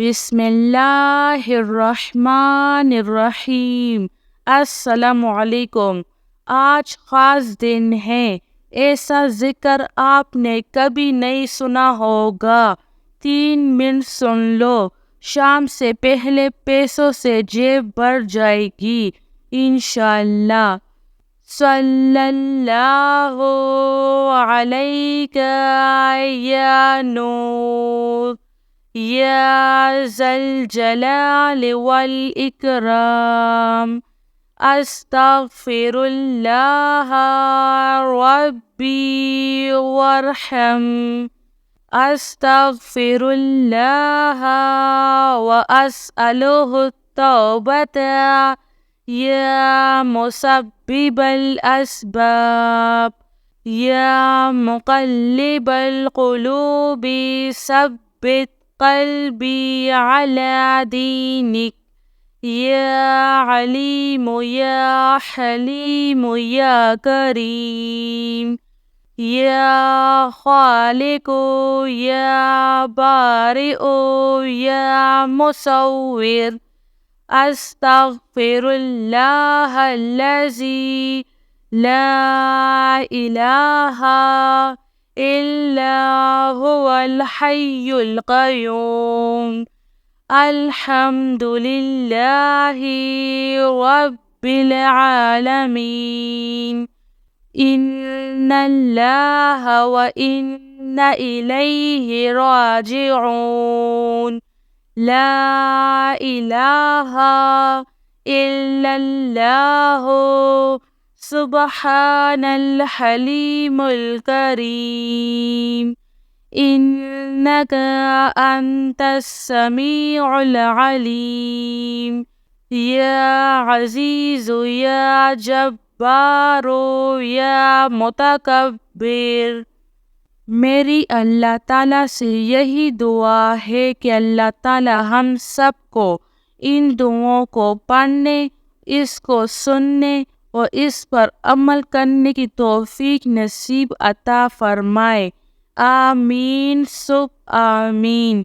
बिस्मिल्लाहिर्रहमानिर्रहीम। अस्सलामुअलैकुम। आज ख़ास दिन है। ऐसा ज़िक्र आपने कभी नहीं सुना होगा। 3 मिनट सुन लो। शाम से पहले पैसों से जेब भर जाएगी इंशाअल्लाह। सल्लल्लाहु अलैका या नूर या ज़ल जलाल वल इकराम। अस्तग़फिरुल्लाह रब्बी वरहम। अस्तग़फिरुल्लाह व अस्अलुहु तौबता या मुसब्बिबल अस्बाब या मुक़ल्लिबल क़ुलूबि सब्बित क़ल्बी अला दीनिक या अलीमु या हलीमु या करीम या खालिकु या बारिउ या मुसव्विर। अस्तग़फिरुल्लाहल्लज़ी ला इलाहा इल्ला हुवल हय्युल क़य्यूम। अल्हम्दुलिल्लाहि रब्बिल आलमीन। इन्नल्लाह व इन्ना इलैहि राजिऊन। ला इलाहा इल्लल्लाहु सुब्हानल हलीमुल करीम। इन्नका अंतस समीउल अलीम। या अज़ीज़ु या जब्बारो या मुतकब्बिर। मेरी अल्लाह ताला से यही दुआ है कि अल्लाह ताला हम सबको इन दुआओं को पढ़ने, इसको सुनने और इस पर अमल करने की तौफीक नसीब अता फरमाए। आमीन सुब आमीन।